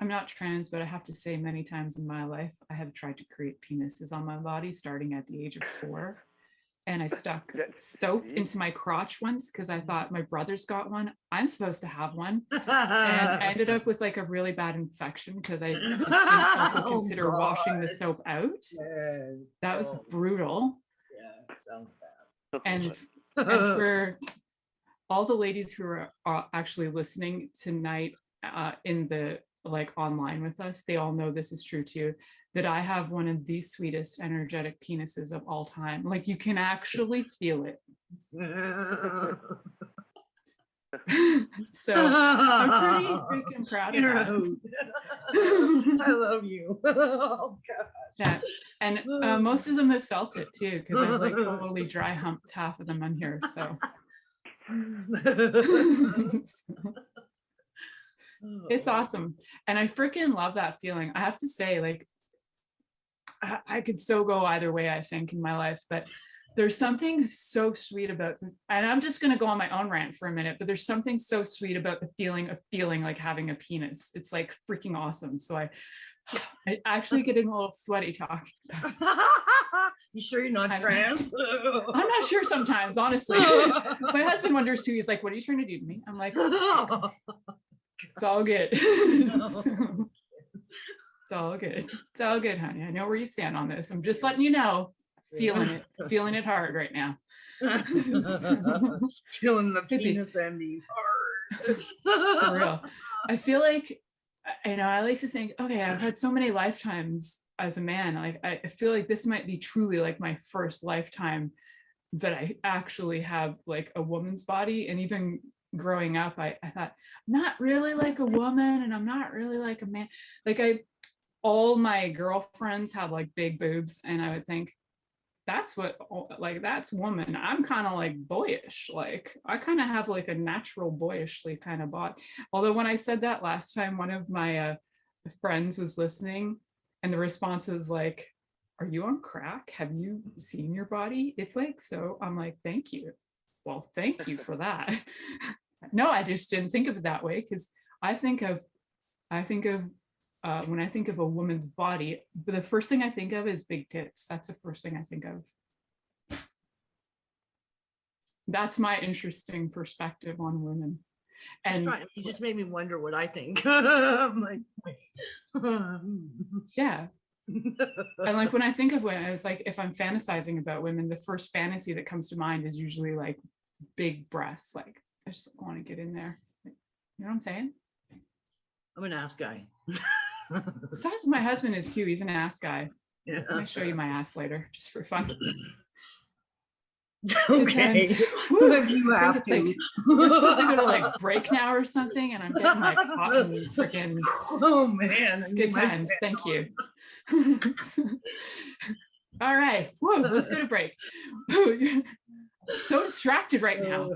[SPEAKER 2] I'm not trans, but I have to say many times in my life, I have tried to create penises on my body starting at the age of 4. And I stuck soap into my crotch once because I thought my brother's got one. I'm supposed to have one. And I ended up with like a really bad infection because I just didn't also consider washing the soap out. That was brutal.
[SPEAKER 3] Yeah, sounds bad.
[SPEAKER 2] And for all the ladies who are actually listening tonight in the like online with us, they all know this is true too, that I have one of the sweetest energetic penises of all time. Like you can actually feel it. So I'm pretty freaking proud of that.
[SPEAKER 3] I love you. Oh gosh.
[SPEAKER 2] Yeah, and most of them have felt it too because I've like totally dry humped half of them on here. So. It's awesome. And I freaking love that feeling. I have to say, like, I could so go either way, I think, in my life, but there's something so sweet about, and I'm just going to go on my own rant for a minute, but there's something so sweet about the feeling of feeling like having a penis. It's like freaking awesome. So I actually getting a little sweaty talking.
[SPEAKER 3] You sure you're not trans?
[SPEAKER 2] I'm not sure sometimes, honestly. My husband wonders too. He's like, what are you trying to do to me? I'm like, it's all good. It's all good. It's all good, honey. I know where you stand on this. I'm just letting you know. Feeling it hard right now.
[SPEAKER 3] Feeling the penis ending hard.
[SPEAKER 2] For real. I feel like, I like to think, okay, I've had so many lifetimes as a man. Like, I feel like this might be truly like my first lifetime that I actually have like a woman's body. And even growing up, I thought, I'm not really like a woman and I'm not really like a man. Like all my girlfriends had like big boobs and I would think, that's woman. I'm kind of like boyish. Like I kind of have like a natural boyishly kind of body. Although when I said that last time, one of my friends was listening and the response was like, are you on crack? Have you seen your body? It's like, so I'm like, thank you. Well, thank you for that. No, I just didn't think of it that way because I think of when I think of a woman's body, the first thing I think of is big tits. That's the first thing I think of. That's my interesting perspective on women. And
[SPEAKER 3] you just made me wonder what I think. I'm like, wait.
[SPEAKER 2] Yeah. And like when I think of women, I was like, if I'm fantasizing about women, the first fantasy that comes to mind is usually like big breasts. Like I just want to get in there. You know what I'm saying?
[SPEAKER 3] I'm an ass guy.
[SPEAKER 2] Besides, my husband is too. He's an ass guy.
[SPEAKER 3] Yeah.
[SPEAKER 2] I'll show you my ass later, just for fun.
[SPEAKER 3] Okay.
[SPEAKER 2] You have to. Like, we're supposed to go to like break now or something, and I'm getting like hot and freaking.
[SPEAKER 3] Oh man,
[SPEAKER 2] it's good times. Thank you. All right, whoa, let's go to break. So distracted right now.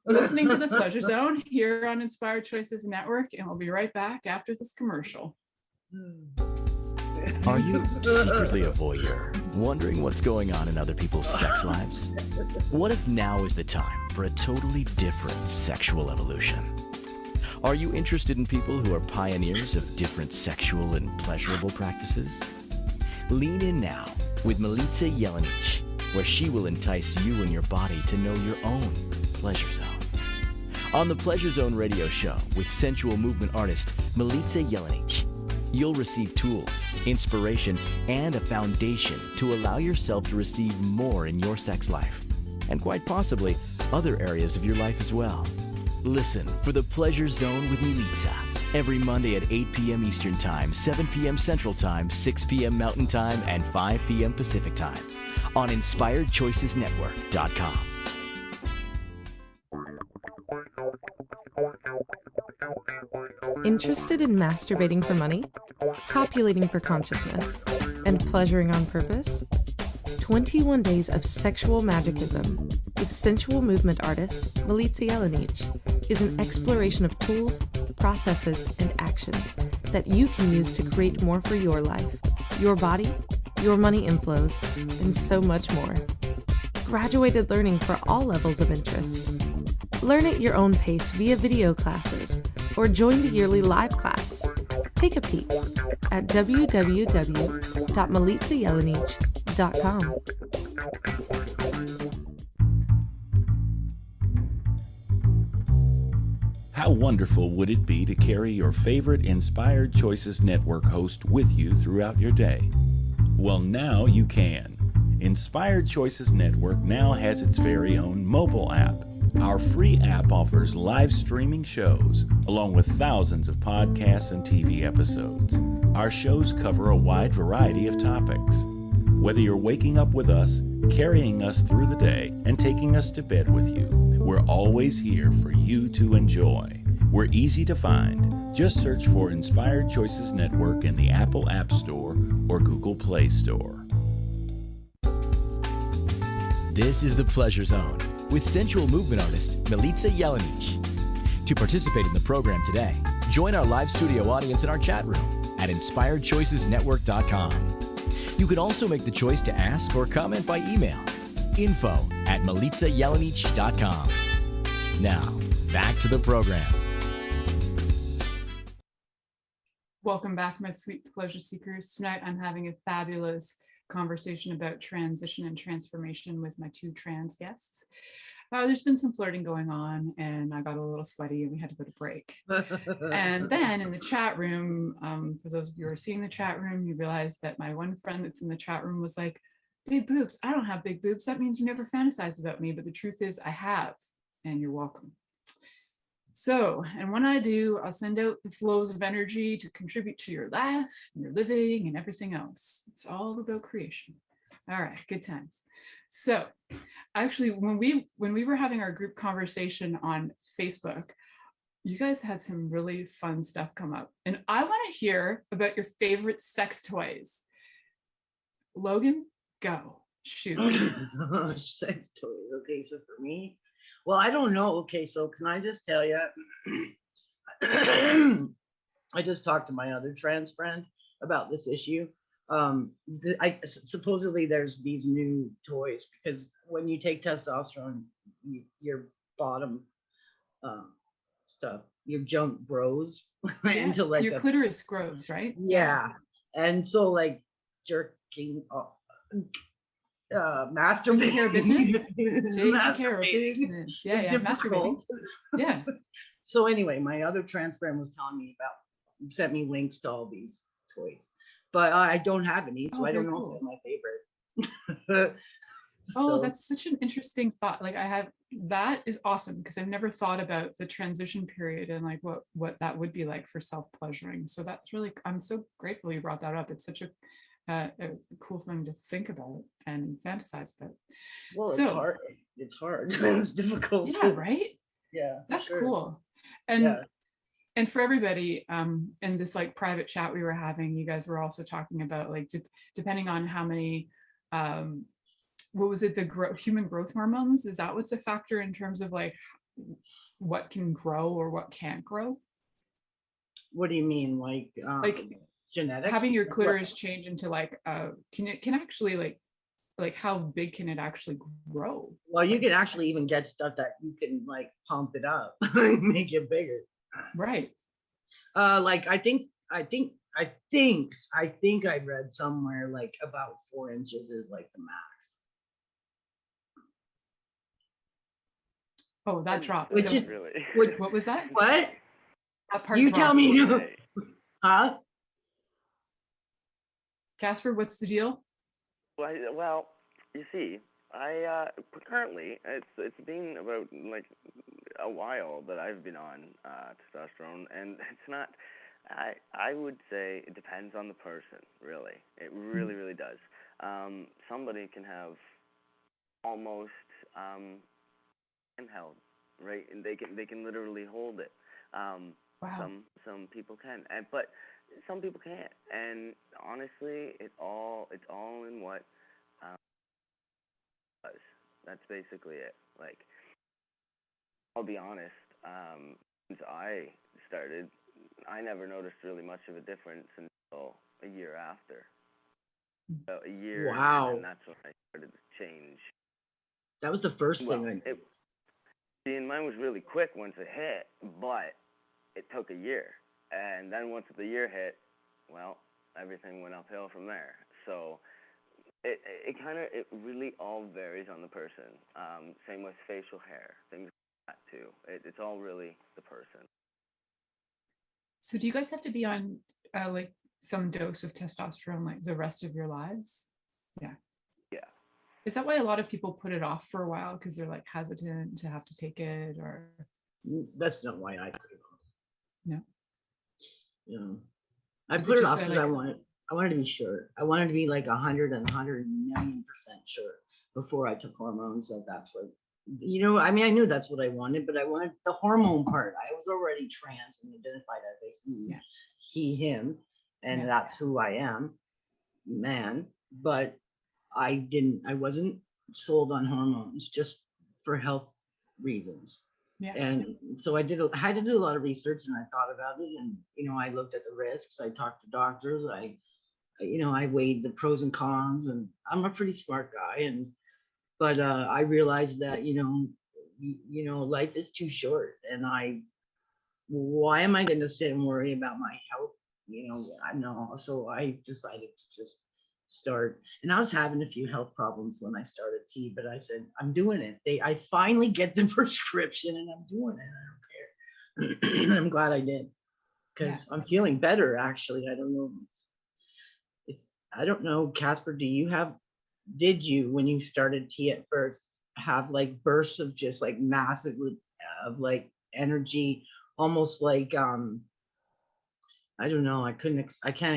[SPEAKER 2] Listening to the Pleasure Zone here on Inspired Choices Network, and we'll be right back after this commercial.
[SPEAKER 1] Are you secretly a voyeur, wondering what's going on in other people's sex lives? What if now is the time for a totally different sexual evolution? Are you interested in people who are pioneers of different sexual and pleasurable practices? Lean in now with Milica Jelenic, where she will entice you and your body to know your own pleasure zone. On the Pleasure Zone radio show with sensual movement artist Milica Jelenic, you'll receive tools, inspiration, and a foundation to allow yourself to receive more in your sex life, and quite possibly other areas of your life as well. Listen for the Pleasure Zone with Milica every Monday at 8 p.m. Eastern Time, 7 p.m. Central Time, 6 p.m. Mountain Time, and 5 p.m. Pacific Time on InspiredChoicesNetwork.com.
[SPEAKER 6] Interested in masturbating for money? copulating for consciousness, and pleasuring on purpose? 21 Days of Sexual Magicism with sensual movement artist Milica Jelenic is an exploration of tools, processes, and actions that you can use to create more for your life, your body, your money inflows, and so much more. Graduated learning for all levels of interest. Learn at your own pace via video classes or join the yearly live class. Take a peek at www.milicajelenic.com.
[SPEAKER 7] How wonderful would it be to carry your favorite Inspired Choices Network host with you throughout your day? Well, now you can. Inspired Choices Network now has its very own mobile app. Our free app offers live streaming shows, along with thousands of podcasts and TV episodes. Our shows cover a wide variety of topics. Whether you're waking up with us, carrying us through the day, and taking us to bed with you, we're always here for you to enjoy. We're easy to find. Just search for Inspired Choices Network in the Apple App Store or Google Play Store.
[SPEAKER 1] This is The Pleasure Zone with sensual movement artist Milica Jelenic. To participate in the program today, join our live studio audience in our chat room at inspiredchoicesnetwork.com. You can also make the choice to ask or comment by email, info@milicajelenic.com. Now, back to the program.
[SPEAKER 2] Welcome back, my sweet pleasure seekers. Tonight I'm having a fabulous conversation about transition and transformation with my two trans guests. There's been some flirting going on and I got a little sweaty and we had to go to break. And then in the chat room, for those of you who are seeing the chat room, you realize that my one friend that's in the chat room was like, big boobs, I don't have big boobs. That means you never fantasized about me. But the truth is I have, and you're welcome. So, and when I do, I'll send out the flows of energy to contribute to your life, your living, and everything else. It's all about creation. All right, good times. So, actually, when we were having our group conversation on Facebook, you guys had some really fun stuff come up, and I want to hear about your favorite sex toys. Logan, go, shoot.
[SPEAKER 3] Sex toys. Okay, so for me, well, I don't know. Okay, so can I just tell you? I just talked to my other trans friend about this issue. Supposedly there's these new toys because when you take testosterone, your bottom stuff, your junk grows into like
[SPEAKER 2] your clitoris grows, right?
[SPEAKER 3] Yeah, and so like jerking off. Masturbating.
[SPEAKER 2] Taking care of business. Yeah,
[SPEAKER 3] masturbating.
[SPEAKER 2] Yeah.
[SPEAKER 3] So anyway, my other trans friend was telling me about, sent me links to all these toys, but I don't have any, so I don't know if they're my favorite.
[SPEAKER 2] Oh, that's such an interesting thought. Like that is awesome because I've never thought about the transition period and like what that would be like for self-pleasuring. So that's really, I'm so grateful you brought that up. It's such a cool thing to think about and fantasize about.
[SPEAKER 3] Well, so, it's hard. It's difficult.
[SPEAKER 2] Yeah, right?
[SPEAKER 3] Yeah.
[SPEAKER 2] That's cool. And for everybody, in this like private chat we were having, you guys were also talking about like depending on how many what was it, the human growth hormones? Is that what's a factor in terms of like what can grow or what can't grow?
[SPEAKER 3] What do you mean? Like genetics?
[SPEAKER 2] Having your clitoris change into like can actually like how big can it actually grow?
[SPEAKER 3] Well, you can actually even get stuff that you can like pump it up, make it bigger.
[SPEAKER 2] Right.
[SPEAKER 3] Like I think I read somewhere like about 4 inches is like the max.
[SPEAKER 2] Oh, that dropped.
[SPEAKER 3] Which
[SPEAKER 2] so,
[SPEAKER 3] is
[SPEAKER 4] really?
[SPEAKER 2] What was that?
[SPEAKER 3] What?
[SPEAKER 2] That part
[SPEAKER 3] you
[SPEAKER 2] dropped.
[SPEAKER 3] tell me. Huh?
[SPEAKER 2] Casper, what's the deal?
[SPEAKER 4] Well, you see, I currently it's been about like a while that I've been on testosterone, and it's not. I would say it depends on the person. Really, it really really does. Somebody can have almost handheld, right, and they can literally hold it.
[SPEAKER 2] Wow.
[SPEAKER 4] Some people can, but some people can't. And honestly, it's all in what does. That's basically it. Like, I'll be honest, since I started, I never noticed really much of a difference until a year after. So a year,
[SPEAKER 3] Wow.
[SPEAKER 4] and then that's when I started to change.
[SPEAKER 3] That was the first
[SPEAKER 4] Well,
[SPEAKER 3] thing I
[SPEAKER 4] see, and mine was really quick once it hit, but it took a year. And then once the year hit, well, everything went uphill from there. So it really all varies on the person. Same with facial hair, things like that too. It's all really the person.
[SPEAKER 2] So do you guys have to be on like some dose of testosterone like the rest of your lives? Yeah.
[SPEAKER 4] Yeah.
[SPEAKER 2] Is that why a lot of people put it off for a while because they're like hesitant to have to take it, or?
[SPEAKER 3] That's not why I put it off.
[SPEAKER 2] No.
[SPEAKER 3] You know, I
[SPEAKER 2] Is it
[SPEAKER 3] put it
[SPEAKER 2] just
[SPEAKER 3] off
[SPEAKER 2] a,
[SPEAKER 3] because
[SPEAKER 2] like-
[SPEAKER 3] I wanted to be sure. I wanted to be like 100 and 100 million% sure before I took hormones that that's what, you know, I mean, I knew that's what I wanted, but I wanted the hormone part. I was already trans and identified as a he,
[SPEAKER 2] Yeah.
[SPEAKER 3] he, him, and
[SPEAKER 2] Yeah.
[SPEAKER 3] that's who I am, man. But I wasn't sold on hormones just for health reasons.
[SPEAKER 2] Yeah.
[SPEAKER 3] And so I had to do a lot of research, and I thought about it, and, you know, I looked at the risks. I talked to doctors. I weighed the pros and cons, and I'm a pretty smart guy. But I realized that, you know, life is too short, and why am I going to sit and worry about my health? You know, I know. So I decided to just start, and I was having a few health problems when I started tea, but I said, I'm doing it. I finally get the prescription, and I'm doing it. I don't care. I'm glad I did, because I'm feeling better, actually. I don't know. I don't know, Casper, did you, when you started tea at first, have like bursts of just like massive of like energy, almost like, I don't know, I can't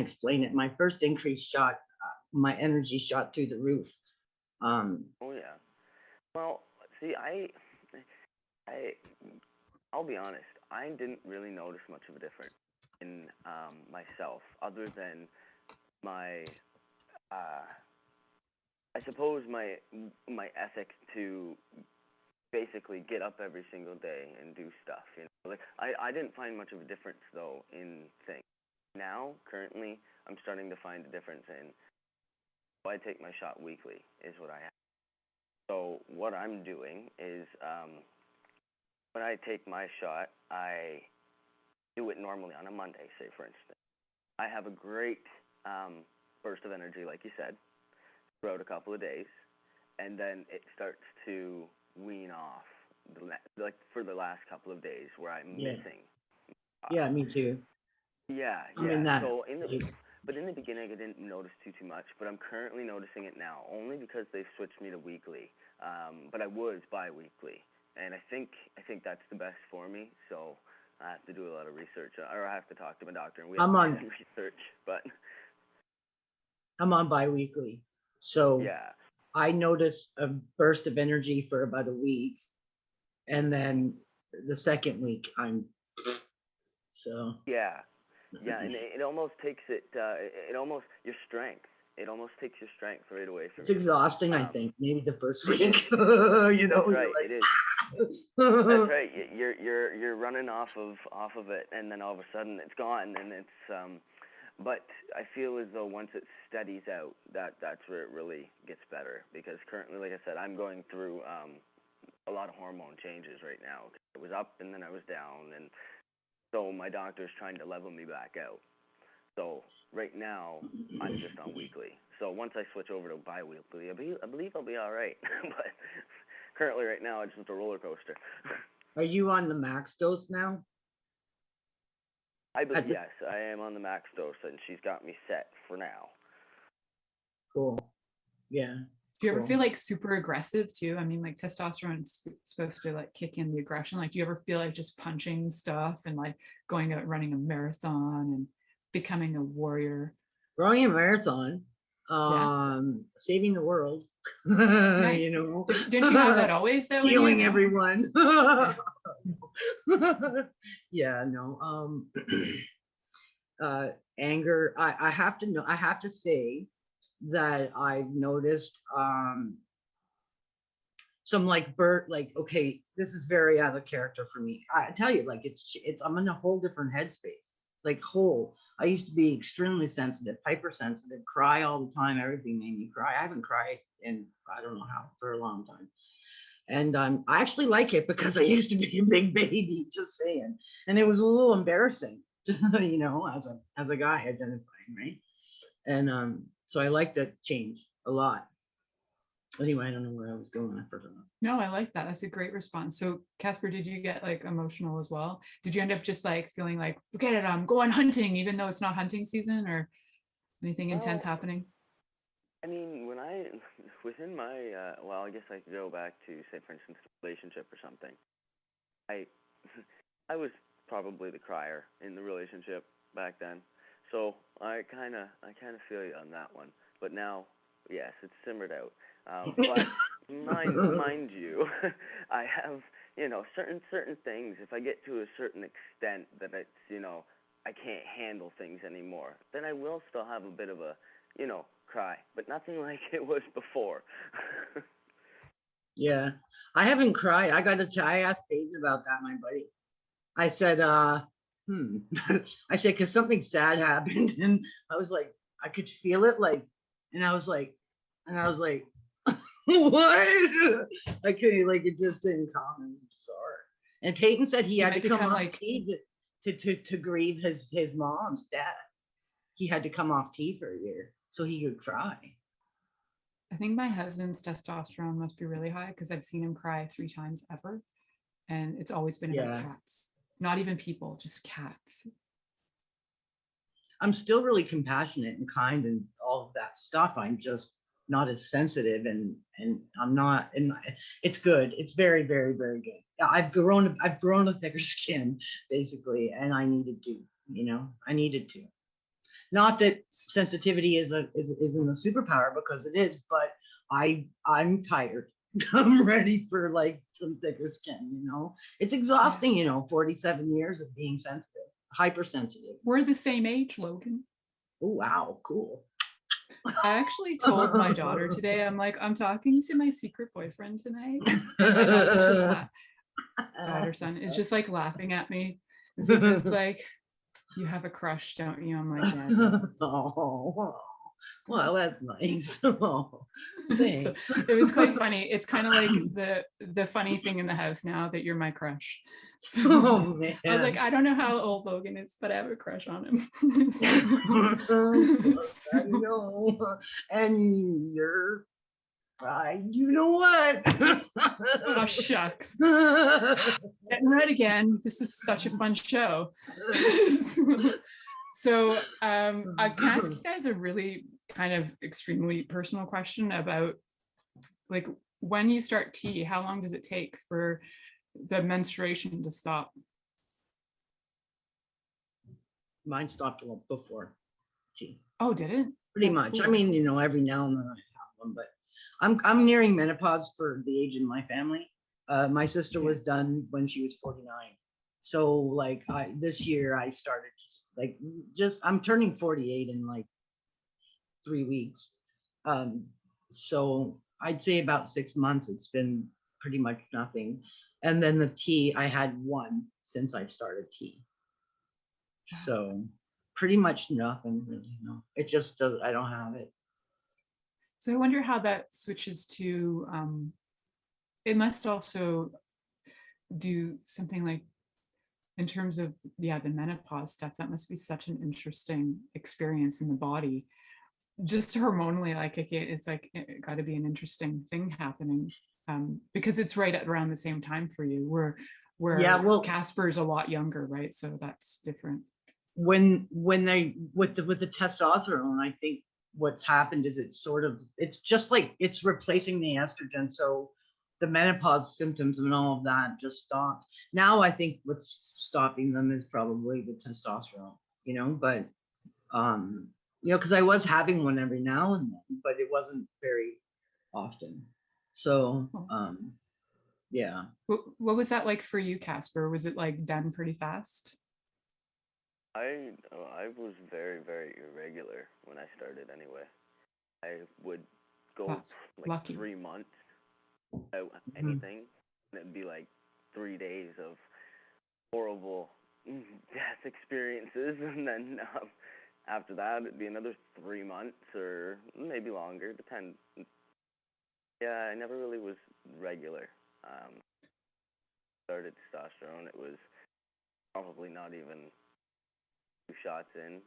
[SPEAKER 3] explain it. My first increase shot, my energy shot through the roof.
[SPEAKER 4] Oh yeah. Well, see, I'll be honest. I didn't really notice much of a difference in myself, other than my, I suppose my ethic to basically get up every single day and do stuff. You know, like I didn't find much of a difference though in things. Now, currently, I'm starting to find a difference in. I take my shot weekly, is what I have. So what I'm doing is, when I take my shot, I do it normally on a Monday, say for instance. I have a great burst of energy, like you said, throughout a couple of days, and then it starts to wean off, like for the last couple of days where I'm missing.
[SPEAKER 3] Yeah, me too.
[SPEAKER 4] Yeah. So but in the beginning, I didn't notice too much, but I'm currently noticing it now, only because they've switched me to weekly. But I was bi-weekly, and I think that's the best for me. So I have to do a lot of research, or I have to talk to my doctor, and we have to do research. But
[SPEAKER 3] I'm on bi-weekly, so
[SPEAKER 4] yeah,
[SPEAKER 3] I noticed a burst of energy for about a week, and then the second week
[SPEAKER 4] yeah, and it almost takes your strength. It almost takes your strength right away from
[SPEAKER 3] it's
[SPEAKER 4] you.
[SPEAKER 3] exhausting. I think maybe the first week. You know,
[SPEAKER 4] that's right.
[SPEAKER 3] like,
[SPEAKER 4] it is. That's right. You're running off of it, and then all of a sudden it's gone, and it's But I feel as though once it steadies out, that's where it really gets better. Because currently, like I said, I'm going through a lot of hormone changes right now. I was up and then I was down, and so my doctor's trying to level me back out. So right now, I'm just on weekly. So once I switch over to bi-weekly, I believe I'll be all right. But currently, right now, it's just a roller coaster.
[SPEAKER 3] Are you on the max dose now?
[SPEAKER 4] I believe, yes, I am on the max dose, and she's got me set for now.
[SPEAKER 3] Cool. Yeah.
[SPEAKER 2] Do you ever feel like super aggressive too? I mean, like testosterone is supposed to like kick in the aggression. Like, do you ever feel like just punching stuff and like going out running a marathon and becoming a warrior?
[SPEAKER 3] Running a marathon, saving the world.
[SPEAKER 2] Nice.
[SPEAKER 3] You know,
[SPEAKER 2] didn't you have that always though?
[SPEAKER 3] Healing everyone. Yeah, no. anger. I have to know. I have to say that I've noticed some like okay, this is very out of character for me. I tell you, like it's I'm in a whole different headspace. Like I used to be extremely sensitive, hypersensitive, cry all the time. Everything made me cry. I haven't cried in I don't know how for a long time. And I actually like it because I used to be a big baby, just saying. And it was a little embarrassing, just as a guy identifying, right? And so I like that change a lot. Anyway, I don't know where I was going. I forgot.
[SPEAKER 2] No, I like that. That's a great response. So Casper, did you get like emotional as well? Did you end up just like feeling like, forget it, I'm going hunting, even though it's not hunting season, or anything intense happening?
[SPEAKER 4] I mean, within my, well, I guess I could go back to, say, for instance, a relationship or something. I was probably the crier in the relationship back then. So I kind of feel you on that one. But now, yes, it's simmered out. But mind you, I have, certain things. If I get to a certain extent that it's, I can't handle things anymore, then I will still have a bit of a, cry, but nothing like it was before.
[SPEAKER 3] Yeah, I haven't cried. I asked Paige about that, my buddy. I said, I said, because something sad happened, and I was like, I could feel it, like, and I was like, what? I couldn't, like, it just didn't come. I'm sorry. And Peyton said he had to come off tea to grieve his mom's death. He had to come off tea for a year so he could cry.
[SPEAKER 2] I think my husband's testosterone must be really high because I've seen him cry 3 times ever. And it's always been about cats, not even people, just cats.
[SPEAKER 3] I'm still really compassionate and kind and all of that stuff. I'm just not as sensitive and I'm not, and it's good. It's very, very, very good. I've grown a thicker skin basically, and I needed to, I needed to. Not that sensitivity isn't a superpower, because it is, but I'm tired. I'm ready for like some thicker skin, It's exhausting, 47 years of being sensitive, hypersensitive.
[SPEAKER 2] We're the same age, Logan.
[SPEAKER 3] Oh, wow, cool.
[SPEAKER 2] I actually told my daughter today, I'm like, I'm talking to my secret boyfriend tonight. And my daughter's just son is just like laughing at me. It's like, you have a crush, don't you? I'm like, yeah.
[SPEAKER 3] Oh, well, that's nice. Oh,
[SPEAKER 2] so it was quite funny. It's kind of like the funny thing in the house now that you're my crush. So I was like, I don't know how old Logan is, but I have a crush on him.
[SPEAKER 3] I know. And you're you know what?
[SPEAKER 2] Oh, shucks. Getting red again. This is such a fun show. So I can ask you guys a really kind of extremely personal question about, like, when you start tea, how long does it take for the menstruation to stop?
[SPEAKER 3] Mine stopped before tea.
[SPEAKER 2] Oh, did it?
[SPEAKER 3] Pretty much. Cool. I mean, every now and then I have one, but I'm nearing menopause for the age in my family. My sister was done when she was 49. So like this year I started I'm turning 48 in like 3 weeks. So I'd say about 6 months it's been pretty much nothing. And then the tea, I had one since I started tea. So pretty much nothing really, It just does, I don't have it.
[SPEAKER 2] So I wonder how that switches to, it must also do something like, in terms of, the menopause stuff, that must be such an interesting experience in the body. Just hormonally, like, it's like, it got to be an interesting thing happening, because it's right at around the same time for you, where Casper's a lot younger, right? So that's different.
[SPEAKER 3] When they, with the testosterone, I think what's happened is it's just like it's replacing the estrogen. So the menopause symptoms and all of that just stopped. Now I think what's stopping them is probably the testosterone, but because I was having one every now and then, but it wasn't very often. So yeah.
[SPEAKER 2] What was that like for you, Casper? Was it like done pretty fast?
[SPEAKER 4] I was very, very irregular when I started anyway. I would go
[SPEAKER 2] That's
[SPEAKER 4] like
[SPEAKER 2] lucky.
[SPEAKER 4] 3 months without
[SPEAKER 3] Mhm.
[SPEAKER 4] anything, and it'd be like 3 days of horrible death experiences, and then after that it'd be another 3 months or maybe longer, depend. Yeah, I never really was regular. Started testosterone, it was probably not even 2 shots in.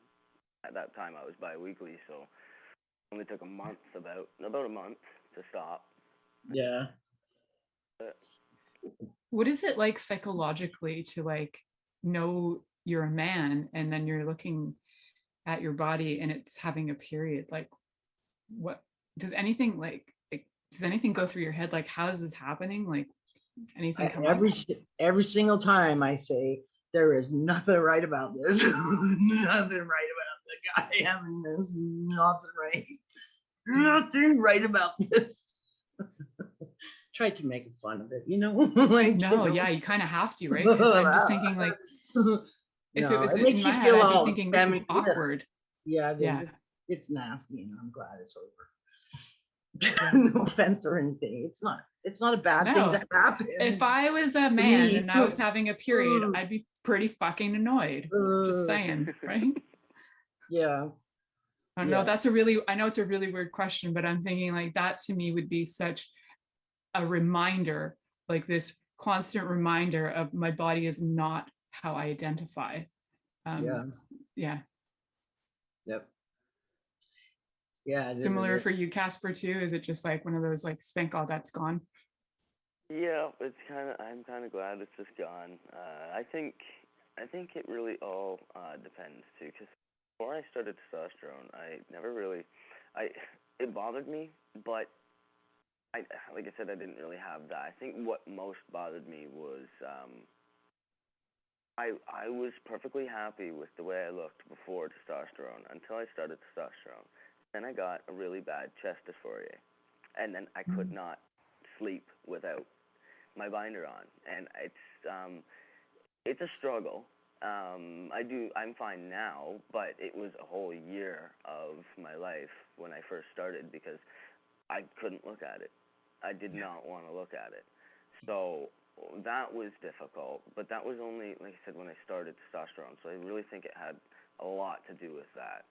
[SPEAKER 4] At that time I was bi-weekly, so only took about a month to stop.
[SPEAKER 3] Yeah.
[SPEAKER 2] What is it like psychologically to like know you're a man and then you're looking at your body and it's having a period? Like, what does anything does anything go through your head? Like, how is this happening? Like, anything come up?
[SPEAKER 3] Every single time I say there is nothing right about this. Nothing right about the guy having this. Nothing right. Nothing right about this. Tried to make fun of it, like,
[SPEAKER 2] No, yeah, you kind of have to, right? Because I'm just thinking, like, if it was
[SPEAKER 3] it makes
[SPEAKER 2] in my
[SPEAKER 3] you
[SPEAKER 2] head,
[SPEAKER 3] feel
[SPEAKER 2] I'd be
[SPEAKER 3] all
[SPEAKER 2] thinking this is
[SPEAKER 3] feminine.
[SPEAKER 2] awkward.
[SPEAKER 3] Yeah, it is.
[SPEAKER 2] Yeah.
[SPEAKER 3] It's nasty, and I'm glad it's over.
[SPEAKER 2] Yeah.
[SPEAKER 3] No offense or anything. It's not a bad thing
[SPEAKER 2] No.
[SPEAKER 3] to happen.
[SPEAKER 2] If I was a man
[SPEAKER 3] Me.
[SPEAKER 2] and I was having a period, I'd be pretty fucking annoyed. Just saying, right?
[SPEAKER 3] Yeah.
[SPEAKER 2] I know
[SPEAKER 3] Yeah.
[SPEAKER 2] I know it's a really weird question, but I'm thinking like that to me would be such a reminder, like this constant reminder of my body is not how I identify. Yeah.
[SPEAKER 3] Yep. Yeah.
[SPEAKER 2] Similar for you, Casper, too? Is it just like one of those like, thank God that's gone?
[SPEAKER 4] Yeah, I'm kind of glad it's just gone. I think it really all depends too, because before I started testosterone, I never really, it bothered me, but like I said, I didn't really have that. I think what most bothered me was I was perfectly happy with the way I looked before testosterone until I started testosterone. Then I got a really bad chest dysphoria, and then I could not sleep without my binder on, and it's a struggle. I'm fine now, but it was a whole year of my life when I first started because I couldn't look at it. I did not want to look at it. So that was difficult, but that was only, like I said, when I started testosterone. So I really think it had a lot to do with that.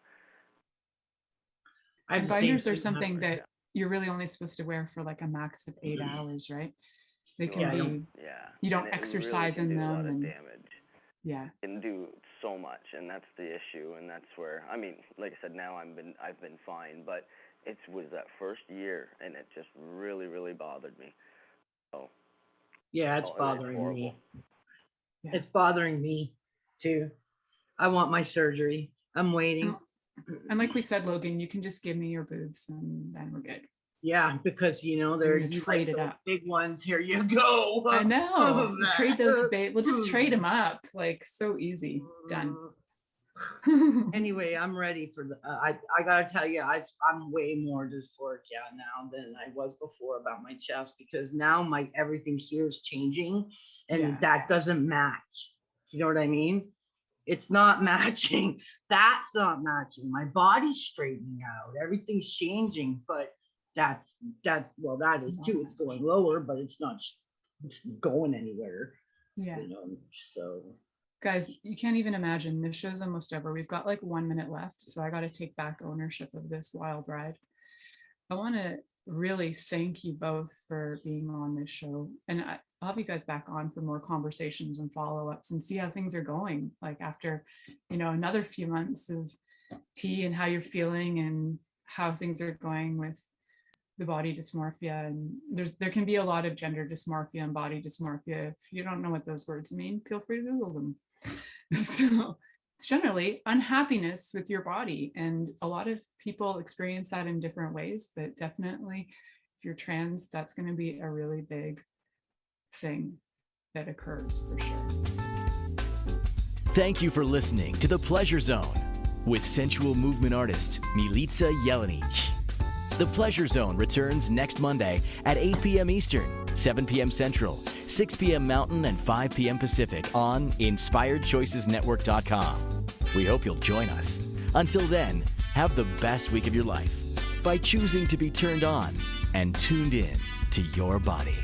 [SPEAKER 2] And binders are something that you're really only supposed to wear for like a max of 8 hours, right? They can be, you don't exercise
[SPEAKER 4] really
[SPEAKER 2] in them.
[SPEAKER 4] A lot of
[SPEAKER 2] and
[SPEAKER 4] damage.
[SPEAKER 2] Yeah.
[SPEAKER 4] It can do so much, and that's the issue, and that's where, I mean, like I said, now I've been fine, but it was that first year, and it just really, really bothered me. So,
[SPEAKER 3] yeah, it's bothering me.
[SPEAKER 2] Yeah.
[SPEAKER 3] It's bothering me too. I want my surgery. I'm waiting.
[SPEAKER 2] And like we said, Logan, you can just give me your boobs and then we're good.
[SPEAKER 3] Yeah, because they're
[SPEAKER 2] trade it up.
[SPEAKER 3] Big ones. Here you go.
[SPEAKER 2] I know. Trade those we'll just trade them up. Like, so easy. Done.
[SPEAKER 3] Anyway, I'm ready for the. I gotta tell you, I'm way more dysphoric now than I was before about my chest, because now my everything here is changing, and that doesn't match. You know what I mean? It's not matching. That's not matching. My body's straightening out. Everything's changing, but that is too. It's going lower, but it's not going anywhere.
[SPEAKER 2] Yeah.
[SPEAKER 3] So.
[SPEAKER 2] Guys, you can't even imagine. This show's almost over. We've got like 1 minute left, so I got to take back ownership of this wild ride. I want to really thank you both for being on this show, and I'll have you guys back on for more conversations and follow-ups and see how things are going, like after another few months of tea, and how you're feeling and how things are going with the body dysmorphia. And there can be a lot of gender dysmorphia and body dysmorphia. If you don't know what those words mean, feel free to Google them. So it's generally unhappiness with your body, and a lot of people experience that in different ways, but definitely if you're trans, that's going to be a really big thing that occurs for sure.
[SPEAKER 1] Thank you for listening to The Pleasure Zone with sensual movement artist Milica Jelenic. The Pleasure Zone returns next Monday at 8 p.m. Eastern, 7 p.m. Central, 6 p.m. Mountain, and 5 p.m. Pacific on InspiredChoicesNetwork.com. We hope you'll join us. Until then, have the best week of your life by choosing to be turned on and tuned in to your body.